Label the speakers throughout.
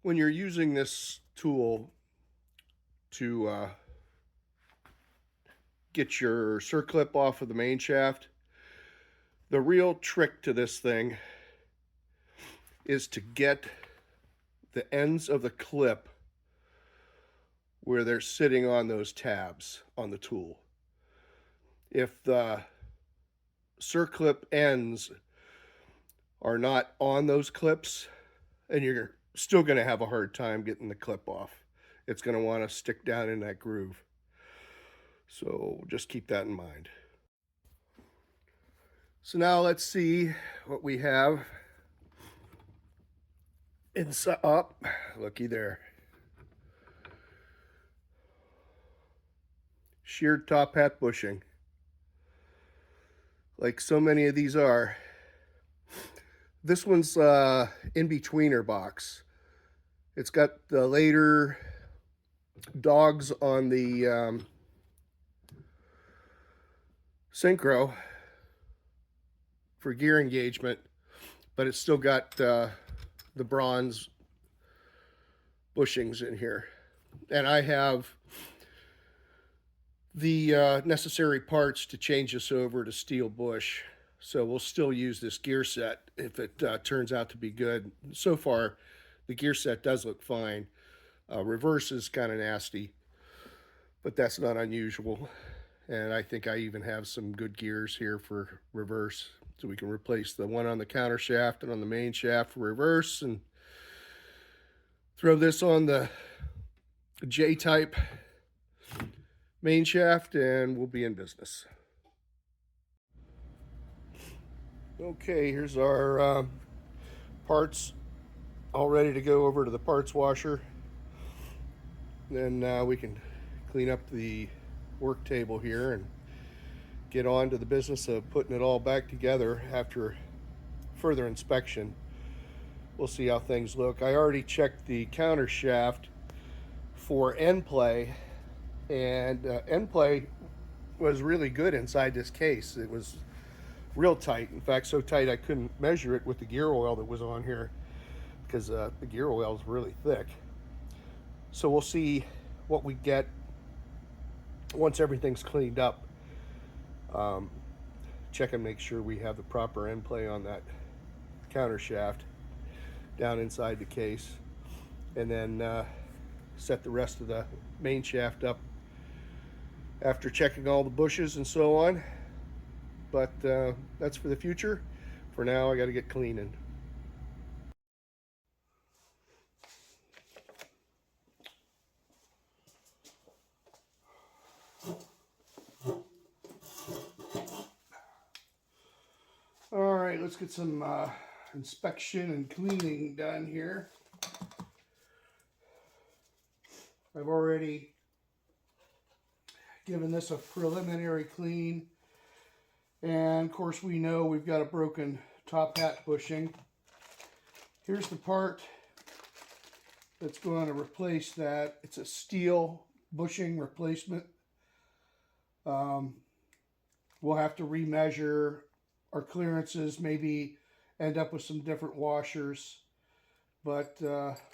Speaker 1: When you're using this tool to get your circlip off of the main shaft, the real trick to this thing is to get the ends of the clip where they're sitting on those tabs on the tool. If the circlip ends are not on those clips, and you're still going to have a hard time getting the clip off. It's going to want to stick down in that groove. So just keep that in mind. So now let's see what we have inside. Up, looky there. Sheared top hat bushing, like so many of these are. This one's in-betweener box. It's got the later dogs on the synchro for gear engagement, but it's still got the bronze bushings in here. And I have the necessary parts to change this over to steel bush. So we'll still use this gear set if it turns out to be good. So far, the gear set does look fine. Reverse is kind of nasty, but that's not unusual. And I think I even have some good gears here for reverse. So we can replace the one on the counter shaft and on the main shaft for reverse, and throw this on the J-type main shaft, and we'll be in business. Okay, here's our parts all ready to go over to the parts washer. Then we can clean up the work table here and get on to the business of putting it all back together after further inspection. We'll see how things look. I already checked the counter shaft for end play, and end play was really good inside this case. It was real tight. In fact, so tight I couldn't measure it with the gear oil that was on here, because the gear oil is really thick. So we'll see what we get once everything's cleaned up. Check and make sure we have the proper end play on that counter shaft down inside the case, and then set the rest of the main shaft up after checking all the bushes and so on. But that's for the future. For now, I got to get cleaning. All right, let's get some inspection and cleaning done here. I've already given this a preliminary clean, and of course we know we've got a broken top hat bushing. Here's the part that's going to replace that. It's a steel bushing replacement. We'll have to remeasure our clearances, maybe end up with some different washers, but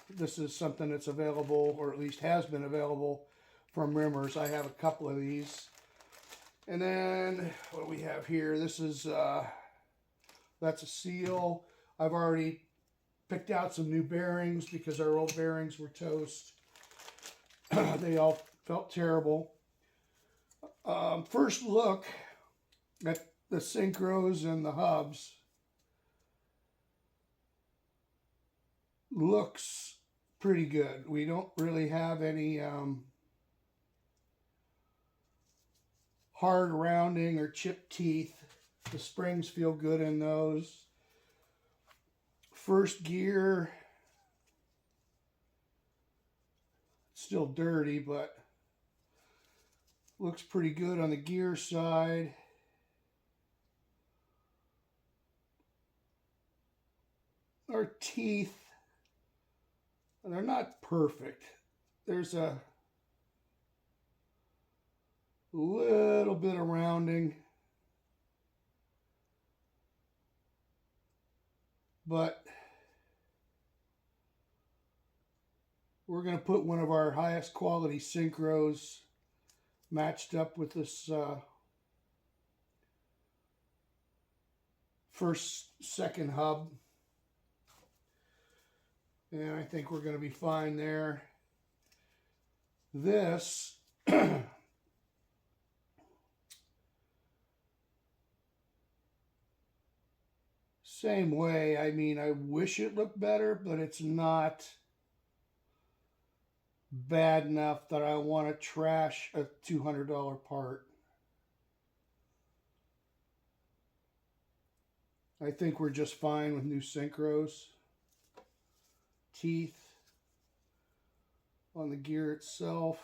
Speaker 1: this is something that's available, or at least has been available, from Rimmers. I have a couple of these. And then what do we have here? This is that's a seal. I've already picked out some new bearings because our old bearings were toast. They all felt terrible. First look at the synchros and the hubs looks pretty good. We don't really have any hard rounding or chipped teeth. The springs feel good in those. First gear, still dirty, but looks pretty good on the gear side. Our teeth, they're not perfect. There's a little bit of rounding, but We're going to put one of our highest quality synchros matched up with this second hub. And I think we're going to be fine there. This same way. I mean, I wish it looked better, but it's not bad enough that I want to trash a $200 part. I think we're just fine with new synchros. Teeth on the gear itself.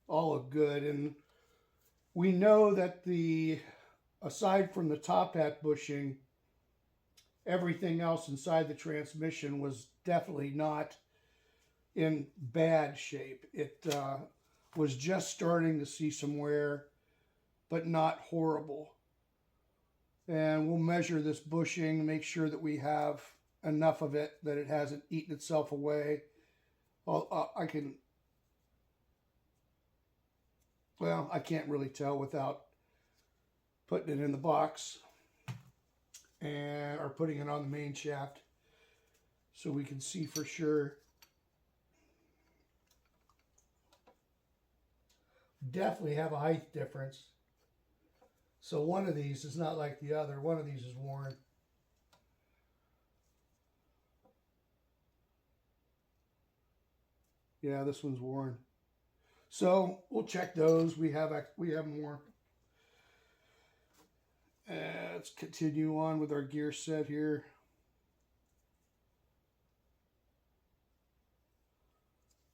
Speaker 1: All look good, and we know that aside from the top hat bushing, everything else inside the transmission was definitely not in bad shape. It was just starting to see some wear, but not horrible. And we'll measure this bushing, make sure that we have enough of it that it hasn't eaten itself away. I can't really tell without putting it in the box or putting it on the main shaft so we can see for sure. Definitely have a height difference. So one of these is not like the other. One of these is worn. Yeah, this one's worn. So we'll check those. We have more. Let's continue on with our gear set here.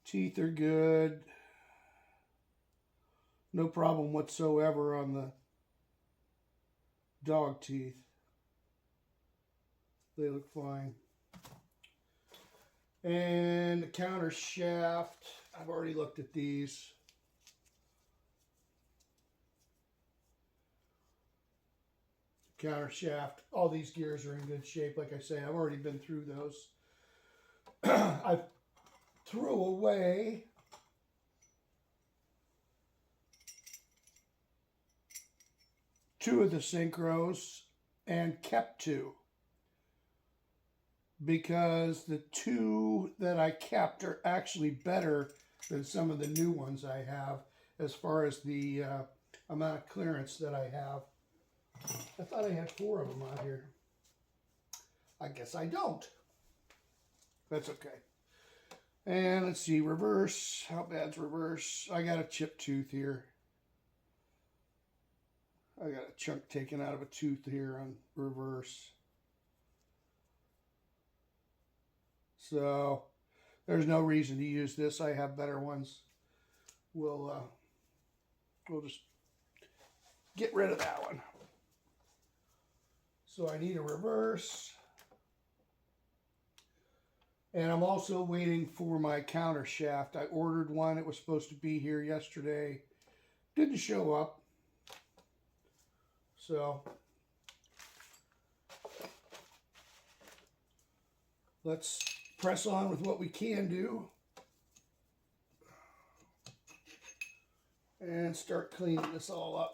Speaker 1: Teeth are good. No problem whatsoever on the dog teeth. They look fine. And the counter shaft, I've already looked at these. Counter shaft, all these gears are in good shape. Like I say, I've already been through those. I threw away two of the synchros and kept two, because the two that I kept are actually better than some of the new ones I have as far as the amount of clearance that I have. I thought I had 4 of them out here. I guess I don't. That's okay. And let's see, reverse. How bad's reverse? I got a chipped tooth here. I got a chunk taken out of a tooth here on reverse. So there's no reason to use this. I have better ones. We'll just get rid of that one. So I need a reverse. And I'm also waiting for my counter shaft. I ordered one. It was supposed to be here yesterday. Didn't show up. So let's press on with what we can do and start cleaning this all up.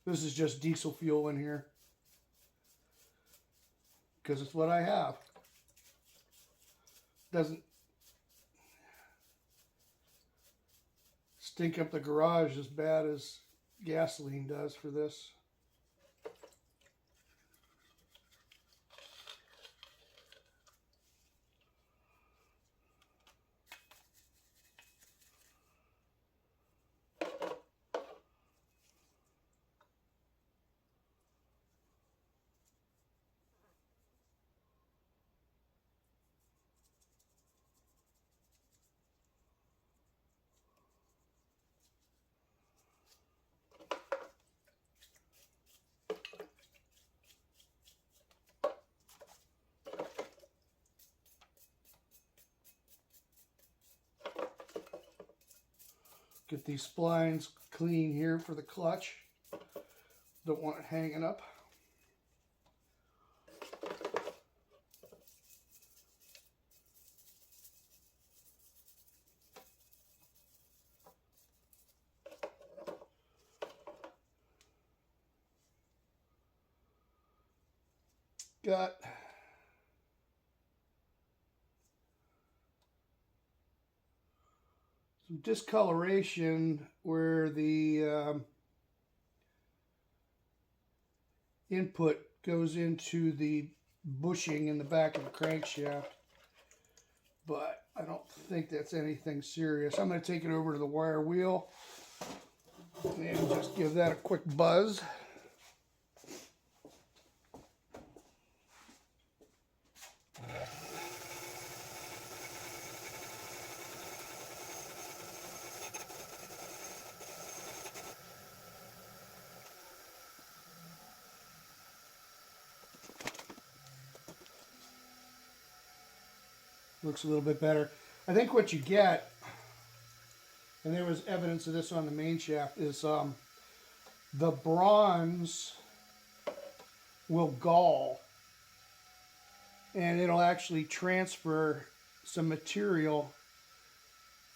Speaker 1: This is just diesel fuel in here because it's what I have. Doesn't stink up the garage as bad as gasoline does for this. Get these splines clean here for the clutch. Don't want it hanging up. Got some discoloration where the input goes into the bushing in the back of the crankshaft, but I don't think that's anything serious. I'm going to take it over to the wire wheel and just give that a quick buzz. Looks a little bit better. I think what you get, and there was evidence of this on the main shaft, is the bronze will gall, and it'll actually transfer some material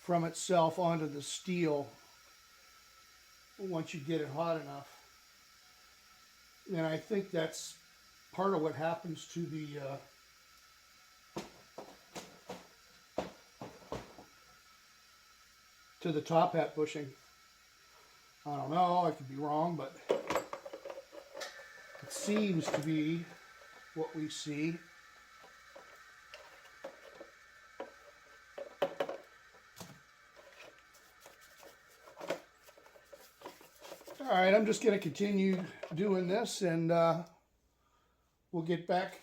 Speaker 1: from itself onto the steel once you get it hot enough. And I think that's part of what happens to the top hat bushing. I don't know, I could be wrong, but it seems to be what we see. All right, I'm just going to continue doing this, and we'll get back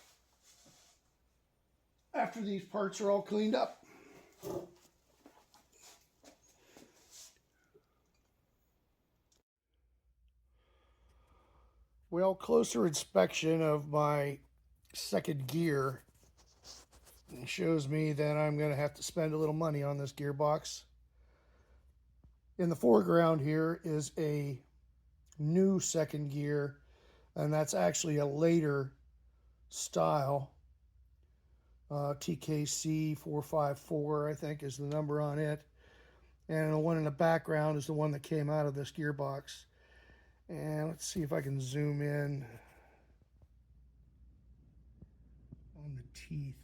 Speaker 1: after these parts are all cleaned up. Well, closer inspection of my second gear shows me that I'm going to have to spend a little money on this gearbox. In the foreground here is a new second gear, and that's actually a later style. TKC 454, I think, is the number on it. And the one in the background is the one that came out of this gearbox. And let's see if I can zoom in on the teeth.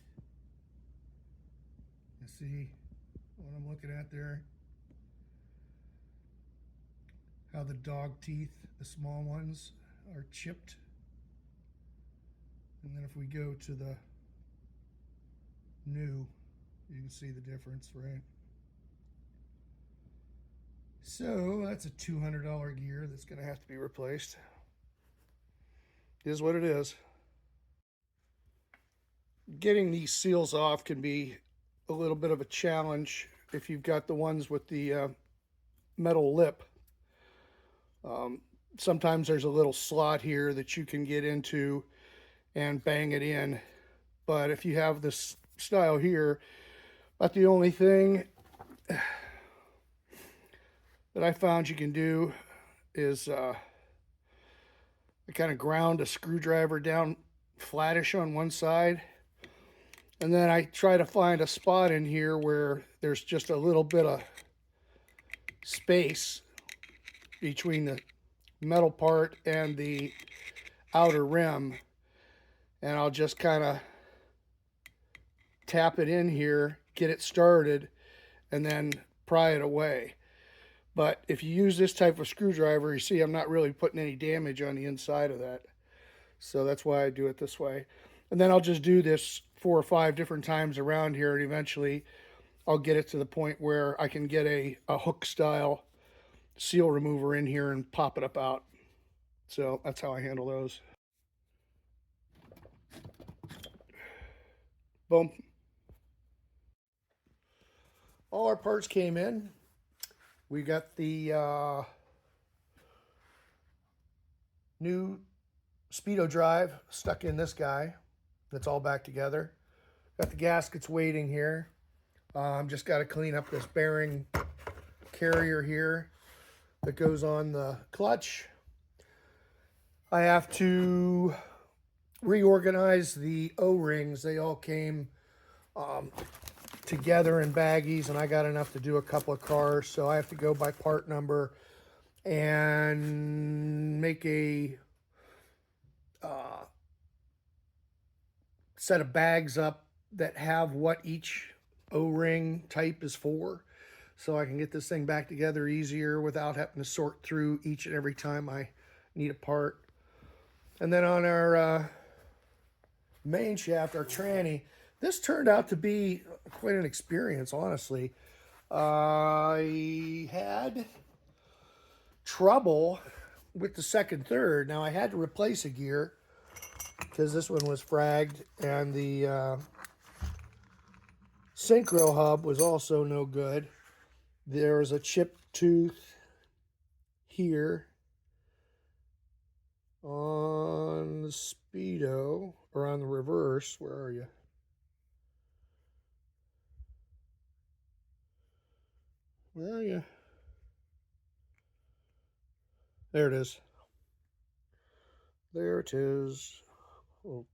Speaker 1: You see what I'm looking at there? How the dog teeth, the small ones, are chipped. And then if we go to the new, you can see the difference, right? So that's a $200 gear that's going to have to be replaced. It is what it is. Getting these seals off can be a little bit of a challenge if you've got the ones with the metal lip. Sometimes there's a little slot here that you can get into and bang it in. But if you have this style here, about the only thing that I found you can do is I kind of ground a screwdriver down flattish on one side, and then I try to find a spot in here where there's just a little bit of space between the metal part and the outer rim, and I'll just kind of tap it in here, get it started, and then pry it away. But if you use this type of screwdriver, you see I'm not really putting any damage on the inside of that. So that's why I do it this way. And then I'll just do this 4 or 5 different times around here, and eventually I'll get it to the point where I can get a hook style seal remover in here and pop it up out. So that's how I handle those. Boom. All our parts came in. We got the new speedo drive stuck in this guy. That's all back together. Got the gaskets waiting here. Just got to clean up this bearing carrier here that goes on the clutch. I have to reorganize the O-rings. They all came together in baggies, and I got enough to do a couple of cars, so I have to go by part number and make a set of bags up that have what each O-ring type is for, so I can get this thing back together easier without having to sort through each and every time I need a part. And then on our main shaft, our tranny, this turned out to be quite an experience, honestly. I had trouble with the second third. Now I had to replace a gear because this one was fragged, and the synchro hub was also no good. There was a chipped tooth here on the speedo, or on the reverse. Where are you? Where are you? There it is. There it is. Oh,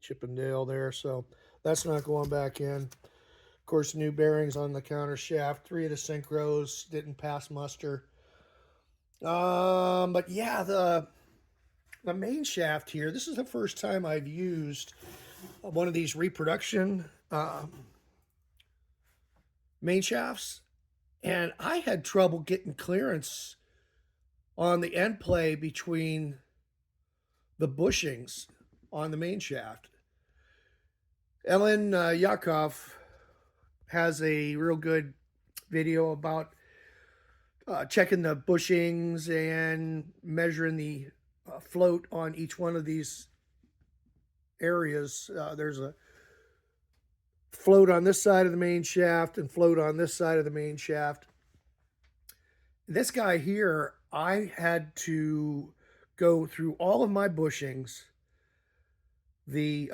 Speaker 1: Chippendale there. So that's not going back in. Of course, new bearings on the counter shaft. 3 of the synchros didn't pass muster. But yeah, the main shaft here, this is the first time I've used one of these reproduction main shafts, and I had trouble getting clearance on the end play between the bushings on the main shaft. Ellen Yakov has a real good video about checking the bushings and measuring the float on each one of these areas. There's a float on this side of the main shaft and float on this side of the main shaft. This guy here, I had to go through all of my bushings. The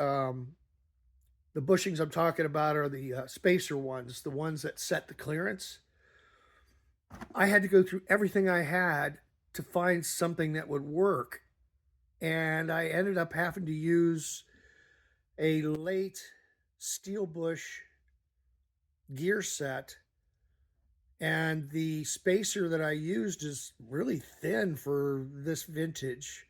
Speaker 1: bushings I'm talking about are the spacer ones, the ones that set the clearance. I had to go through everything I had to find something that would work. And I ended up having to use a late steel bush gear set. And the spacer that I used is really thin for this vintage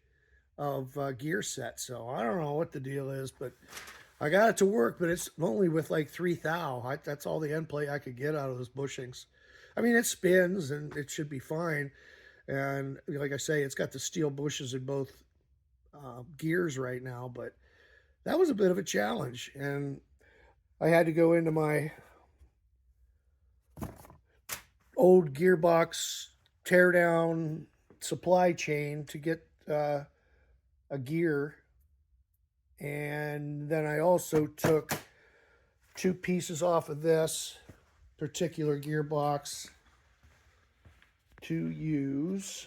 Speaker 1: of gear set. So I don't know what the deal is, but I got it to work, but it's only with like 3 thou. That's all the end play I could get out of those bushings. I mean, it spins and it should be fine. And like I say, it's got the steel bushes in both gears right now, but that was a bit of a challenge. And I had to go into my old gearbox teardown supply chain to get a gear. And then I also took 2 pieces off of this particular gearbox to use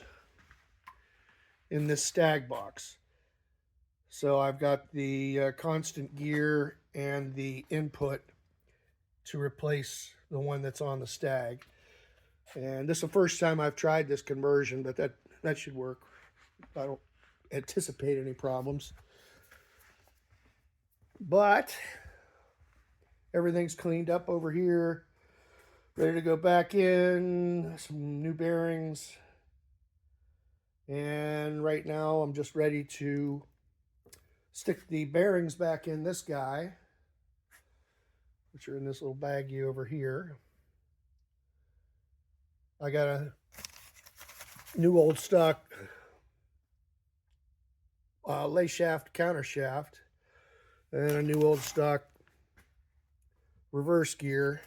Speaker 1: in this stag box. So I've got the constant gear and the input to replace the one that's on the stag. And this is the first time I've tried this conversion, but that should work. I don't anticipate any problems. But everything's cleaned up over here, ready to go back in, some new bearings. And right now I'm just ready to stick the bearings back in this guy, which are in this little baggie over here. I got a new old stock lay shaft counter shaft and a new old stock reverse gear.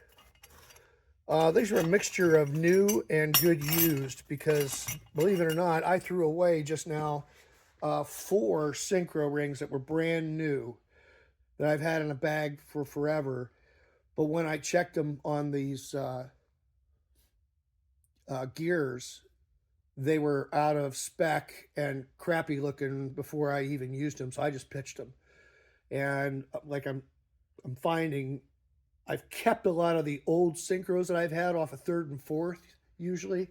Speaker 1: These are a mixture of new and good used because, believe it or not, I threw away just now 4 synchro rings that were brand new that I've had in a bag for forever. But when I checked them on these gears, they were out of spec and crappy looking before I even used them, so I just pitched them. And like I'm finding I've kept a lot of the old synchros that I've had off of 3rd and 4th usually,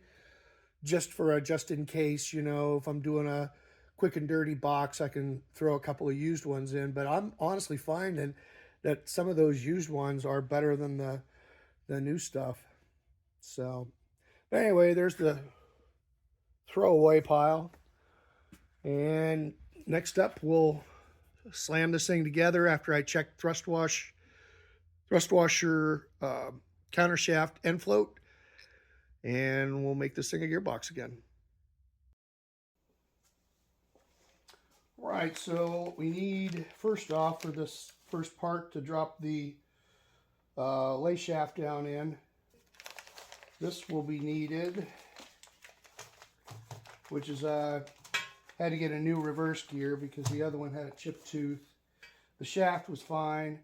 Speaker 1: just for a just in case, you know, if I'm doing a quick and dirty box, I can throw a couple of used ones in. But I'm honestly finding that some of those used ones are better than the new stuff. So, but anyway, there's the throwaway pile. And next up, we'll slam this thing together after I check thrust washer, counter shaft, end float, and we'll make this thing a gearbox again. Right, so what we need first off for this first part to drop the lay shaft down in, this will be needed, which is had to get a new reverse gear because the other one had a chipped tooth. The shaft was fine.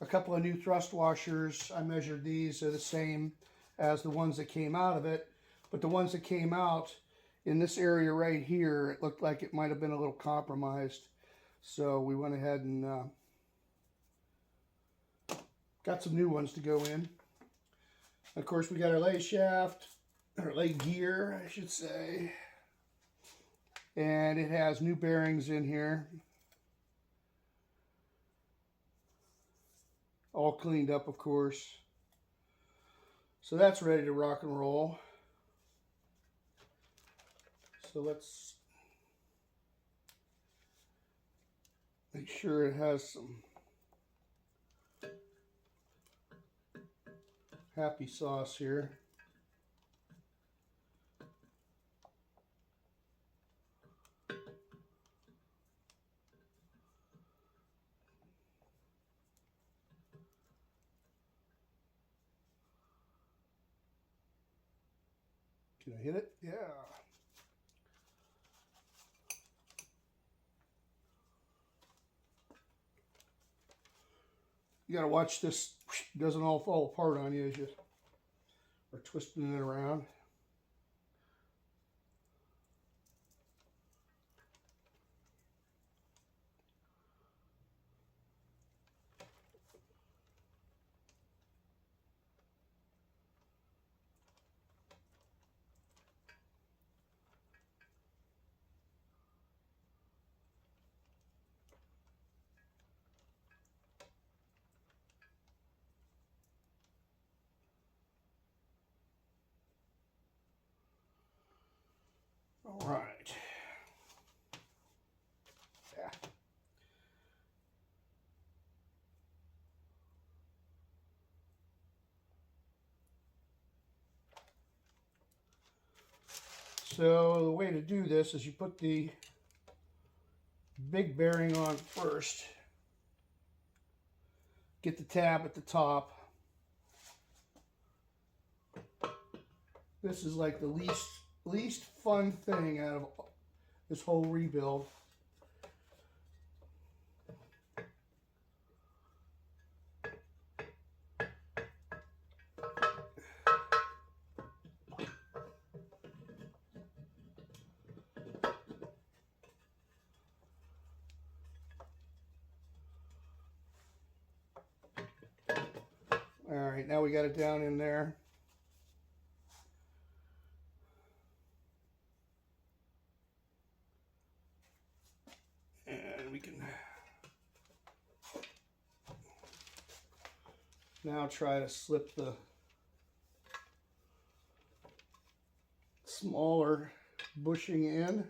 Speaker 1: A couple of new thrust washers, I measured these, they're the same as the ones that came out of it, but the ones that came out in this area right here, it looked like it might have been a little compromised. So we went ahead and got some new ones to go in. Of course, we got our lay shaft, or lay gear, I should say. And it has new bearings in here. All cleaned up, of course. So that's ready to rock and roll. So let's make sure it has some happy sauce here. Can I hit it? Yeah. You gotta watch this doesn't all fall apart on you as you are twisting it around. All right. Yeah. So the way to do this is you put the big bearing on first. Get the tab at the top. This is like the least fun thing out of this whole rebuild. All right, now we got it down in there. And we can now try to slip the smaller bushing in.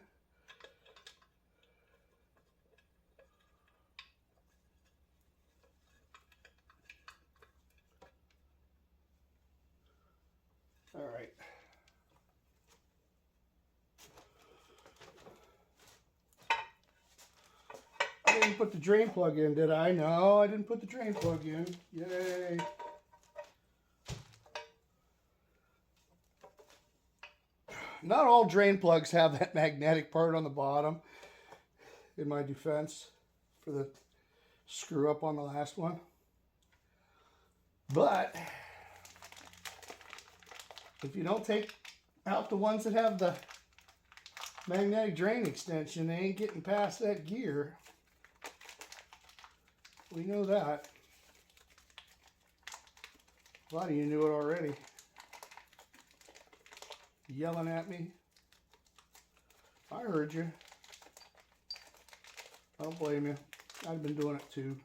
Speaker 1: All right. I didn't put the drain plug in, did I? No, I didn't put the drain plug in. Yay. Not all drain plugs have that magnetic part on the bottom, in my defense, for the screw up on the last one. But if you don't take out the ones that have the magnetic drain extension, they ain't getting past that gear. We know that. A lot of you knew it already. yelling at me. I heard you. I don't blame you. I've been doing it too.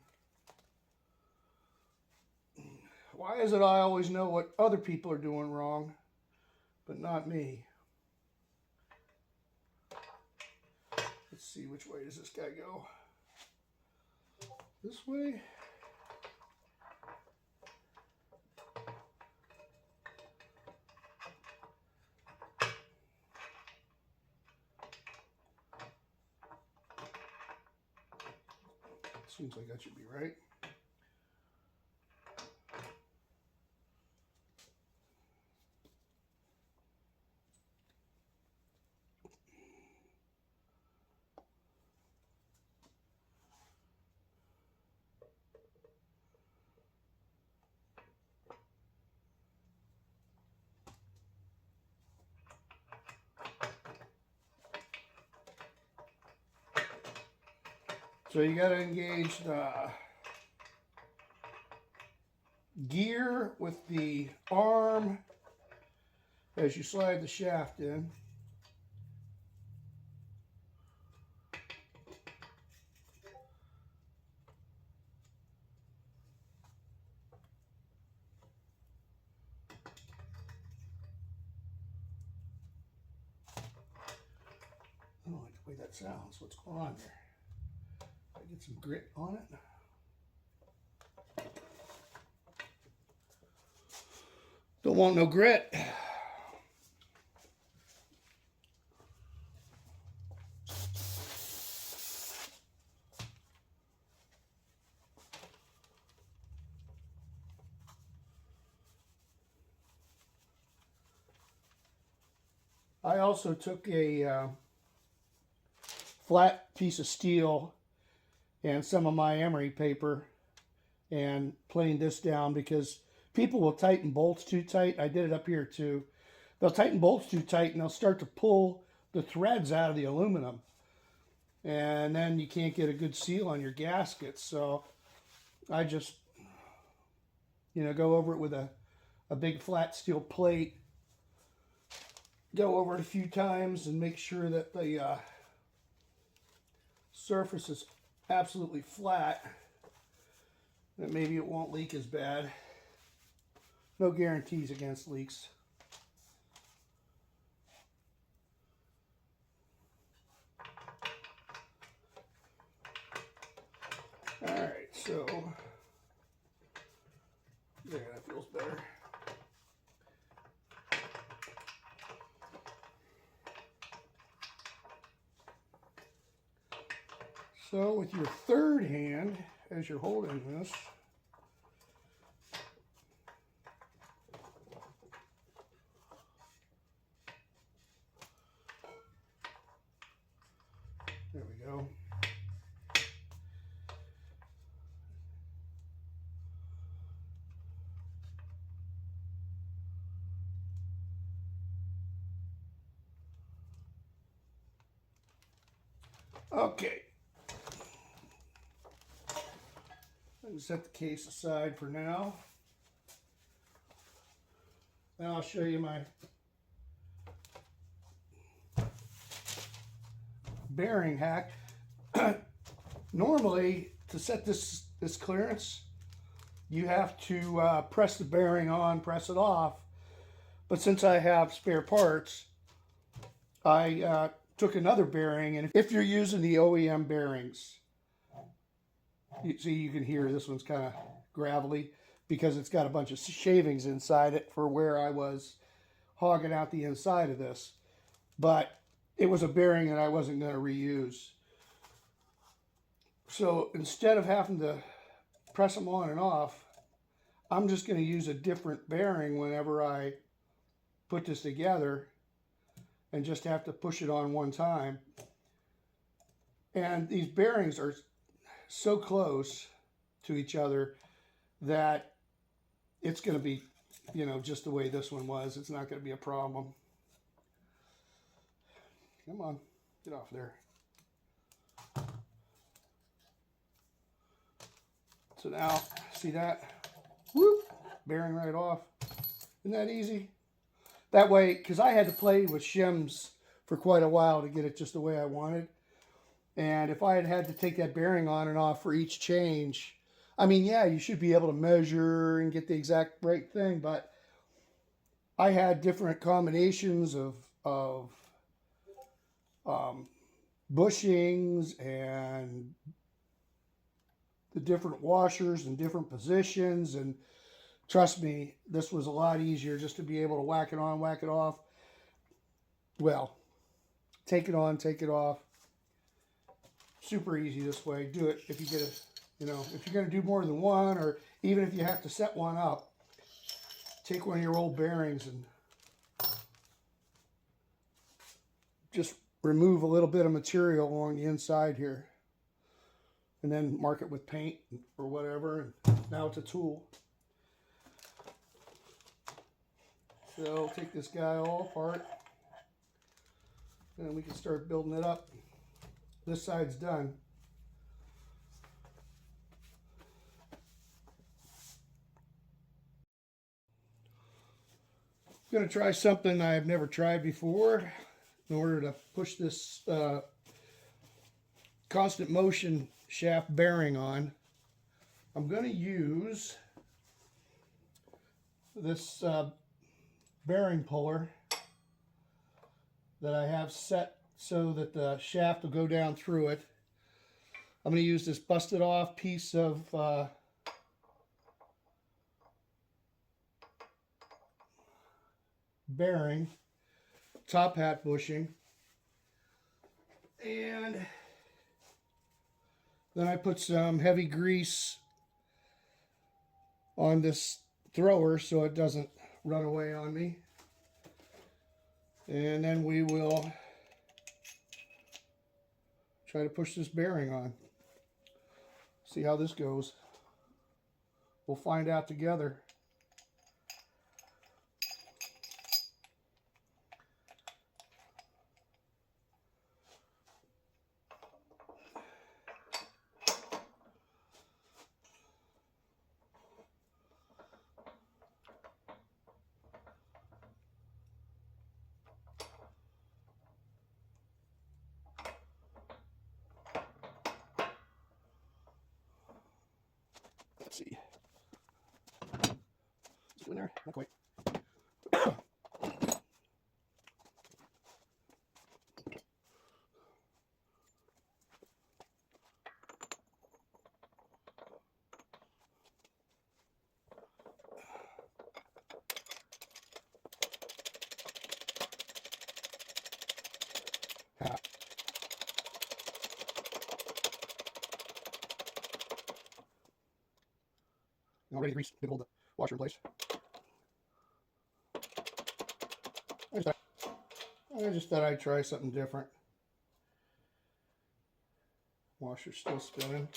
Speaker 1: Why is it I always know what other people are doing wrong, but not me? Let's see, which way does this guy go? This way? Seems like that should be right. So you got to engage the gear with the arm as you slide the shaft in. I don't like the way that sounds. What's going on there? Get some grit on it. Don't want no grit. I also took a flat piece of steel and some of my emery paper and planed this down because people will tighten bolts too tight. I did it up here too. They'll tighten bolts too tight and they'll start to pull the threads out of the aluminum. And then you can't get a good seal on your gaskets. So I just, go over it with a big flat steel plate. Go over it a few times and make sure that the surface is absolutely flat, that maybe it won't leak as bad. No guarantees against leaks. Alright, so there, that feels better. So with your third hand, as you're holding this, there we go. Okay. I can set the case aside for now. Now I'll show you my bearing hack. Normally, to set this clearance, you have to press the bearing on, press it off. But since I have spare parts, I took another bearing, and if you're using the OEM bearings, you see, you can hear this one's kind of gravelly because it's got a bunch of shavings inside it for where I was hogging out the inside of this. But it was a bearing that I wasn't going to reuse. So instead of having to press them on and off, I'm just going to use a different bearing whenever I put this together and just have to push it on one time. And these bearings are so close to each other that it's going to be, just the way this one was. It's not going to be a problem. Come on, get off there. So now, see that? Whoop, bearing right off. Isn't that easy? That way, because I had to play with shims for quite a while to get it just the way I wanted. And if I had had to take that bearing on and off for each change, I mean, yeah, you should be able to measure and get the exact right thing, but I had different combinations of bushings and the different washers and different positions, and trust me, this was a lot easier just to be able to whack it on, whack it off. Well, take it on, take it off. Super easy this way. Do it if you get it, you know, if you're going to do more than one, or even if you have to set one up, take one of your old bearings and just remove a little bit of material along the inside here, and then mark it with paint or whatever, and now it's a tool. So take this guy all apart, and we can start building it up. This side's done. I'm going to try something I've never tried before in order to push this constant motion shaft bearing on. I'm going to use this bearing puller that I have set so that the shaft will go down through it. I'm going to use this busted off piece of bearing, top hat bushing, and then I put some heavy grease on this thrower so it doesn't run away on me. And then we will try to push this bearing on. See how this goes. We'll find out together. Let's see. Is it in there? Not quite. Ah. Now ready to grease, hold the washer in place. I just thought I'd try something different. Washer's still spinning.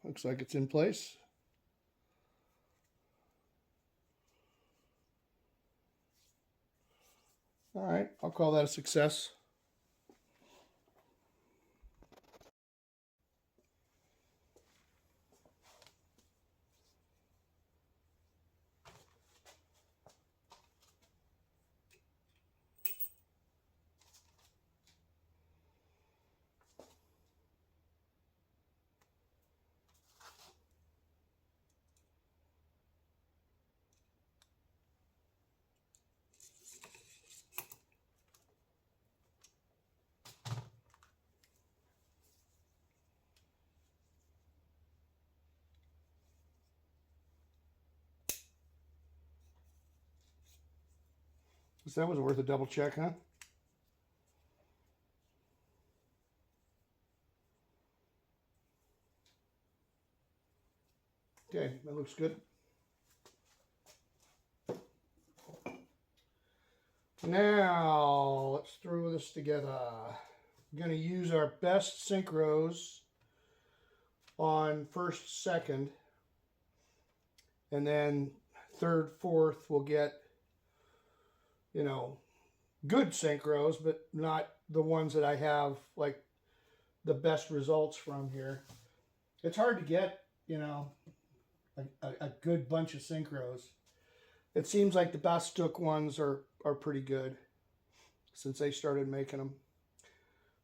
Speaker 1: Looks like it's in place. All right, I'll call that a success. So that was worth a double check, huh? Okay, that looks good. Now, let's throw this together. I'm going to use our best synchros on first, second, and then third, fourth we'll get, you know, good synchros, but not the ones that I have, like, the best results from here. It's hard to get, you know, a good bunch of synchros. It seems like the Bastook ones are pretty good since they started making them.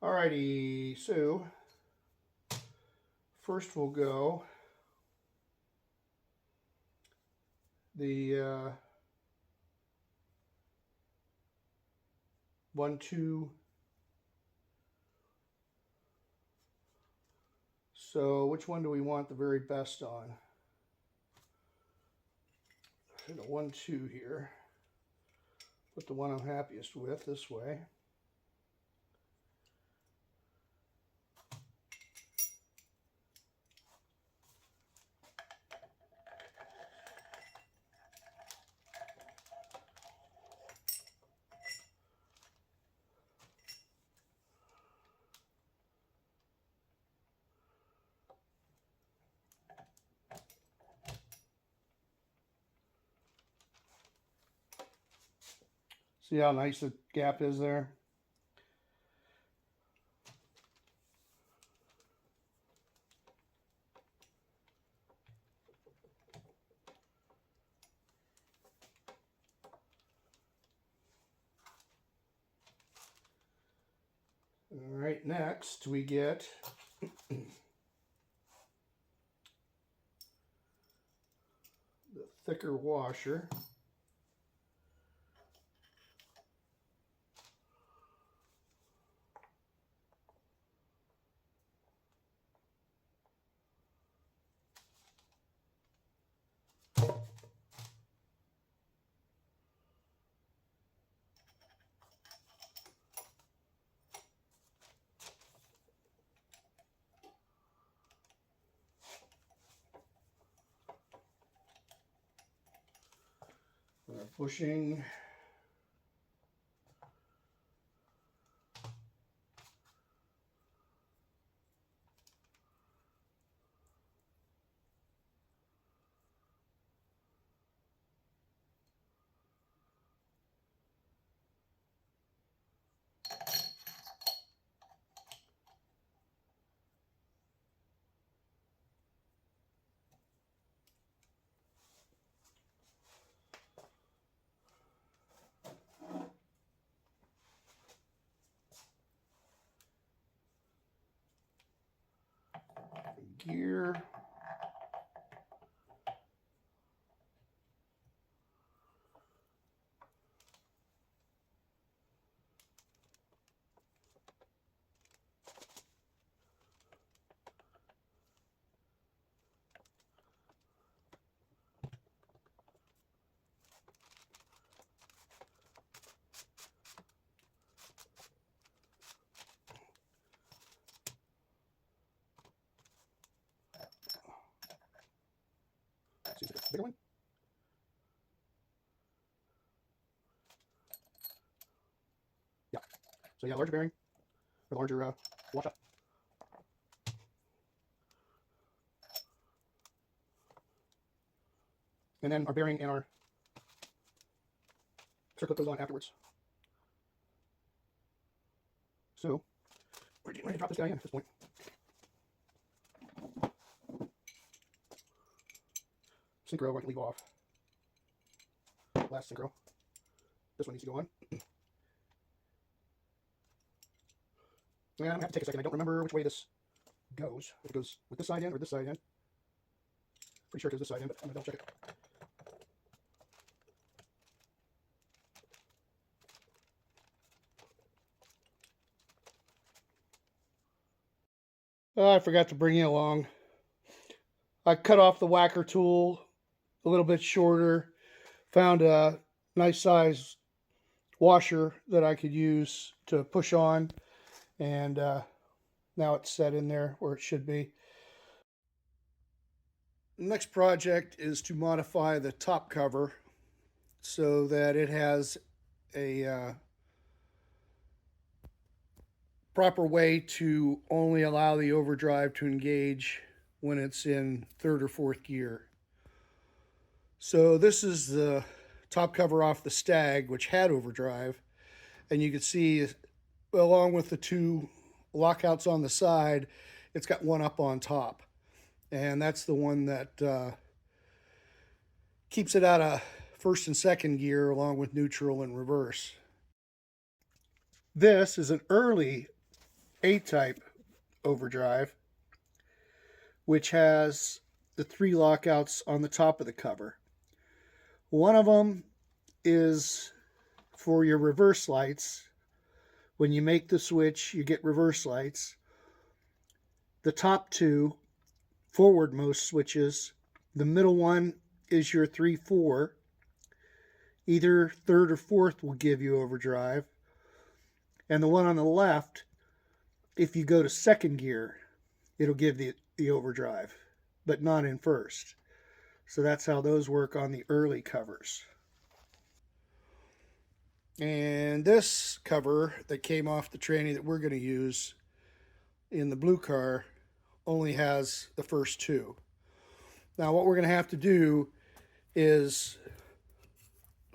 Speaker 1: Alrighty, so first we'll go the 1, 2. So which one do we want the very best on? The 1, 2 here. Put the one I'm happiest with this way. See how nice the gap is there? All right, next we get the thicker washer. Bushing. Gear. Seems like a bigger one. Yeah. So yeah, larger bearing, or larger wash up. And then our bearing and our circlip goes on afterwards. So we're getting ready to drop this guy in at this point. Synchro, I can leave off. Last synchro. This one needs to go on. And I'm going to have to take a second. I don't remember which way this goes. If it goes with this side in or this side in. Pretty sure it goes this side in, but I'm going to double check it. Oh, I forgot to bring you along. I cut off the whacker tool a little bit shorter. Found a nice size washer that I could use to push on. And now it's set in there where it should be. The next project is to modify the top cover so that it has a proper way to only allow the overdrive to engage when it's in third or fourth gear. So this is the top cover off the Stag, which had overdrive, and you can see along with the two lockouts on the side, it's got one up on top, and that's the one that keeps it out of first and second gear along with neutral and reverse. This is an early A-type overdrive, which has the three lockouts on the top of the cover. One of them is for your reverse lights. When you make the switch, you get reverse lights. The top two forwardmost switches, the middle one is your 3-4. Either third or fourth will give you overdrive. And the one on the left, if you go to second gear, it'll give the overdrive, but not in first. So that's how those work on the early covers. And this cover that came off the tranny that we're going to use in the blue car only has the first two. Now what we're going to have to do is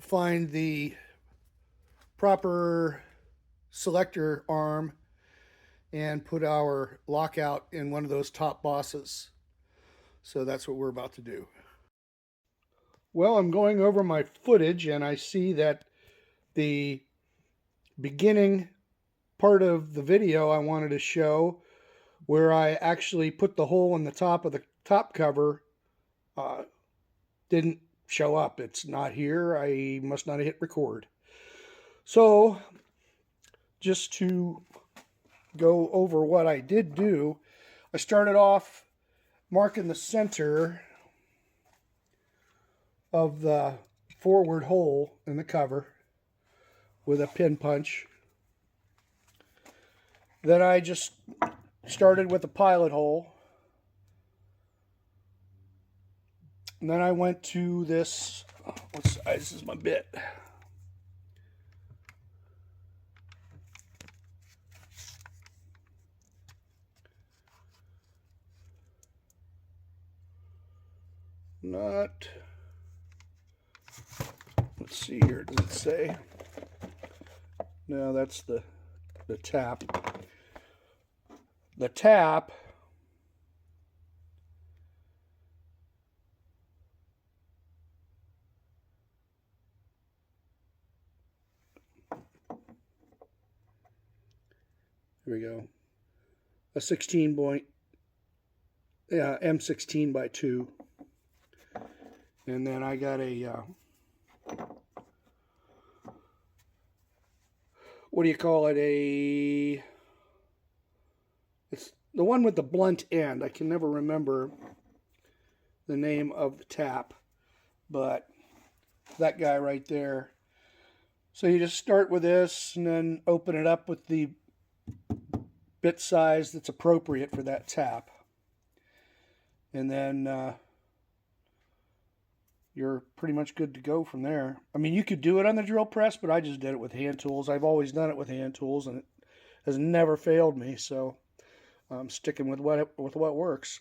Speaker 1: find the proper selector arm and put our lockout in one of those top bosses. So that's what we're about to do. Well, I'm going over my footage and I see that the beginning part of the video I wanted to show, where I actually put the hole in the top of the top cover, didn't show up. It's not here. I must not have hit record. So just to go over what I did do, I started off marking the center of the forward hole in the cover with a pin punch. Then I just started with the pilot hole. And then I went to this, what size is my bit? Not, let's see here, does it say? No, that's the tap. The tap here we go. A 16 point, yeah, M16 by 2. And then I got a, what do you call it? It's the one with the blunt end. I can never remember the name of the tap, but that guy right there. So you just start with this and then open it up with the bit size that's appropriate for that tap. And then you're pretty much good to go from there. I mean, you could do it on the drill press, but I just did it with hand tools. I've always done it with hand tools, and it has never failed me. So I'm sticking with what works.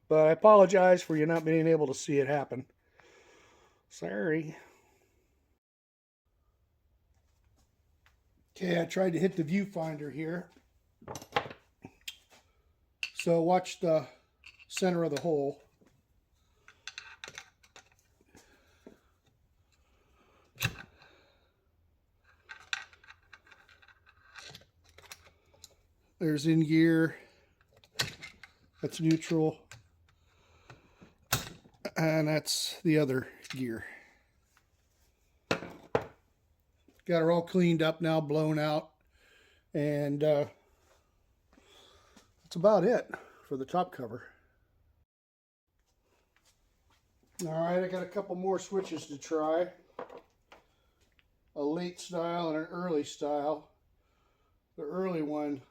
Speaker 1: But I apologize for you not being able to see it happen. Sorry. Okay, I tried to hit the viewfinder here. So watch the center of the hole. There's in gear, that's neutral, and that's the other gear. Got her all cleaned up now, blown out, and that's about it for the top cover. Alright, I got a couple more switches to try. A late style and an early style. The early one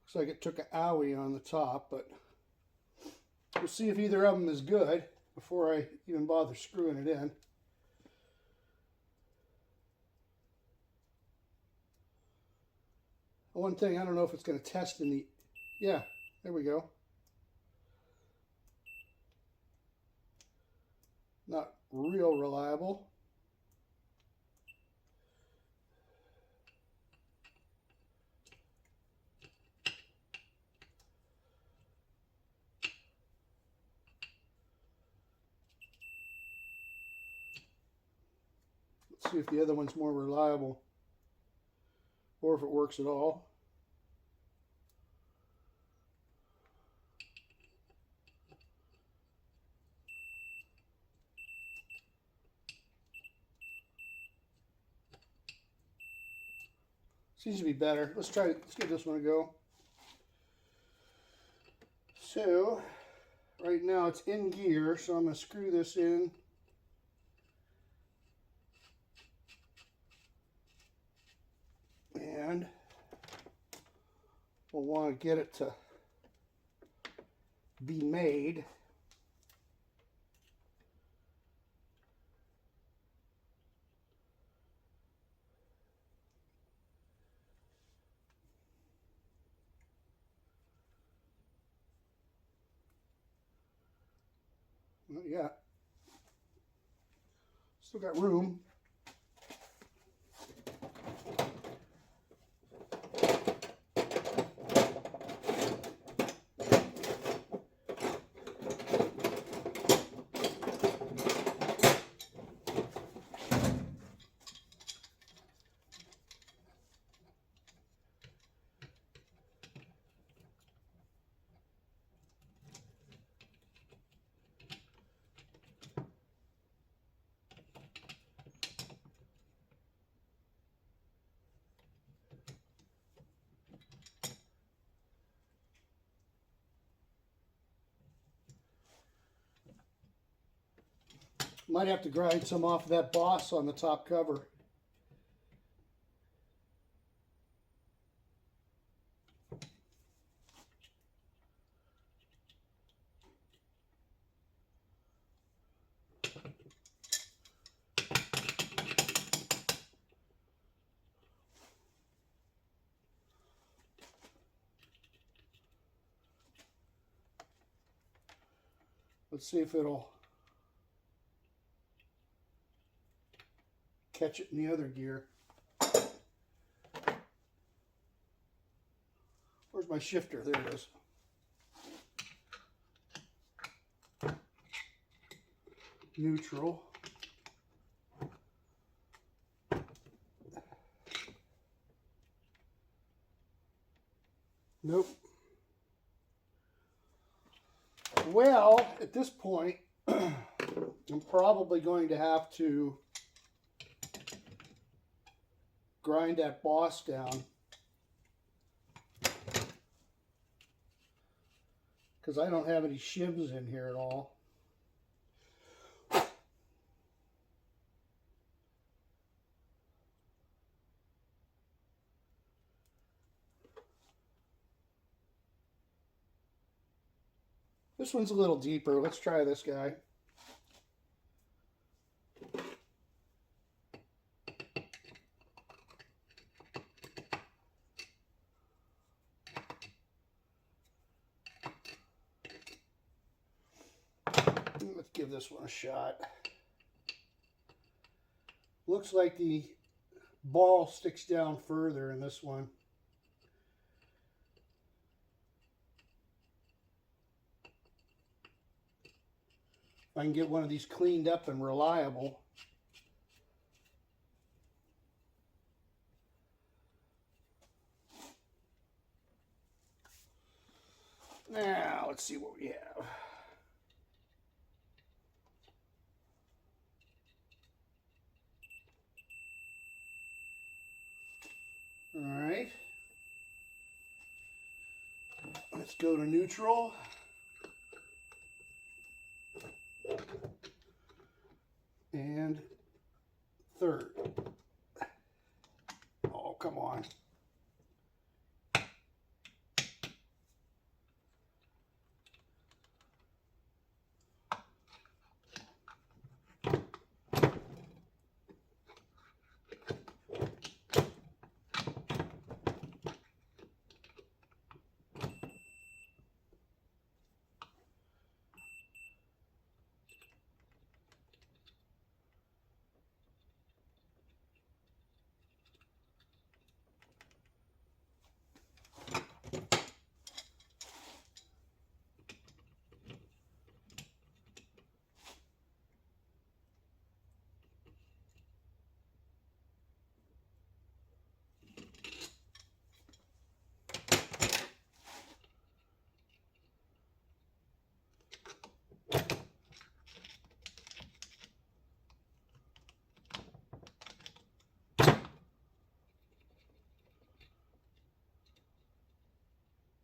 Speaker 1: looks like it took an owie on the top, but we'll see if either of them is good before I even bother screwing it in. one thing, I don't know if it's going to test in the... Yeah, there we go. Not real reliable. Let's see if the other one's more reliable, or if it works at all. Seems to be better. Let's give this one a go. So, right now it's in gear, so I'm going to screw this in. And we'll want to get it to be made. Not yet. Still got room. Might have to grind some off of that boss on the top cover. Let's see if it'll catch it in the other gear. Where's my shifter? There it is. Neutral. Nope. Well, at this point, I'm probably going to have to grind that boss down, because I don't have any shims in here at all. This one's a little deeper. Let's try this guy. Let's give this one a shot. Looks like the ball sticks down further in this one. If I can get one of these cleaned up and reliable. Now, let's see what we have. All right. Let's go to neutral. And third. Oh, come on.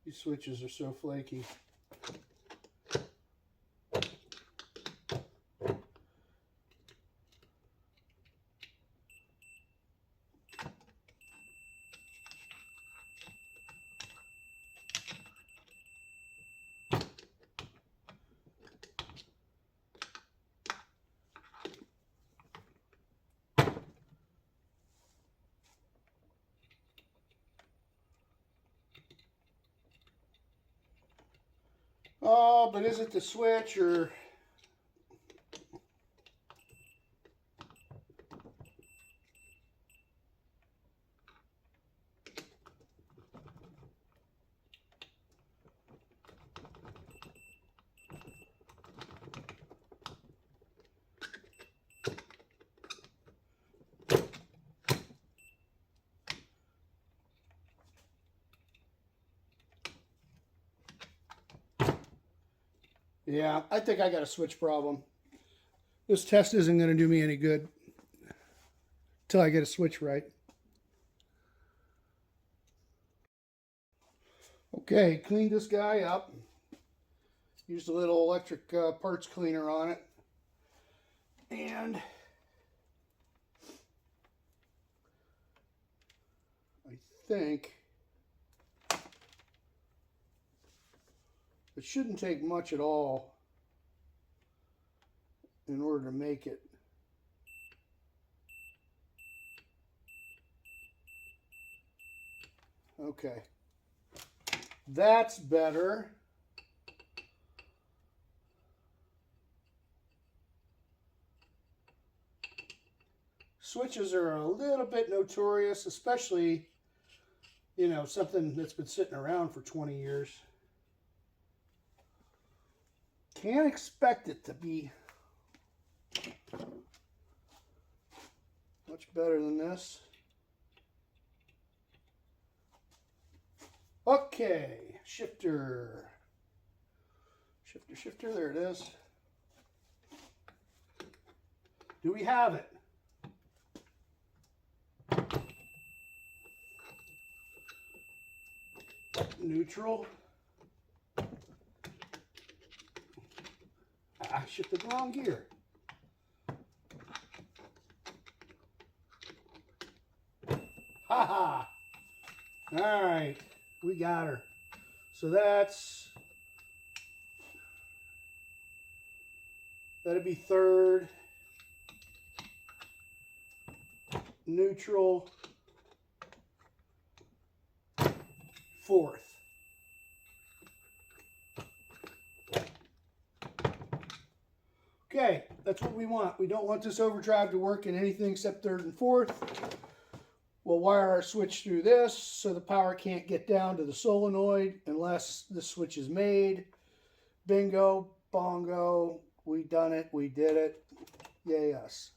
Speaker 1: These switches are so flaky. Oh, but is it the switch or... Yeah, I think I got a switch problem. This test isn't going to do me any good until I get a switch right. Okay, cleaned this guy up. Used a little electric parts cleaner on it. And I think it shouldn't take much at all in order to make it. Okay, that's better. Switches are a little bit notorious, especially, you know, something that's been sitting around for 20 years. Can't expect it to be much better than this. Okay, shifter, there it is. Do we have it? Neutral. I shifted the wrong gear. Ha ha! All right, we got her. So that'd be third. Neutral. Fourth. Okay, that's what we want. We don't want this overdrive to work in anything except third and fourth. We'll wire our switch through this so the power can't get down to the solenoid unless the switch is made. Bingo, bongo, we done it, we did it. Yay us.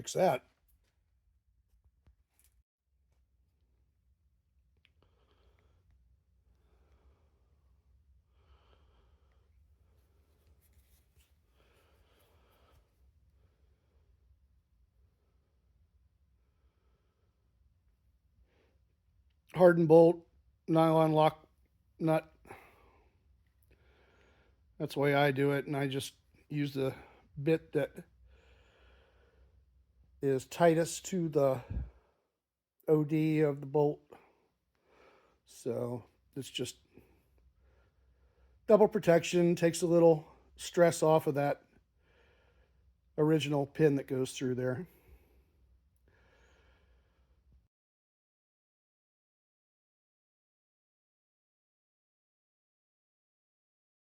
Speaker 1: fix that. Hardened bolt, nylon lock nut. That's the way I do it, and I just use the bit that is tightest to the OD of the bolt. So it's just double protection, takes a little stress off of that original pin that goes through there.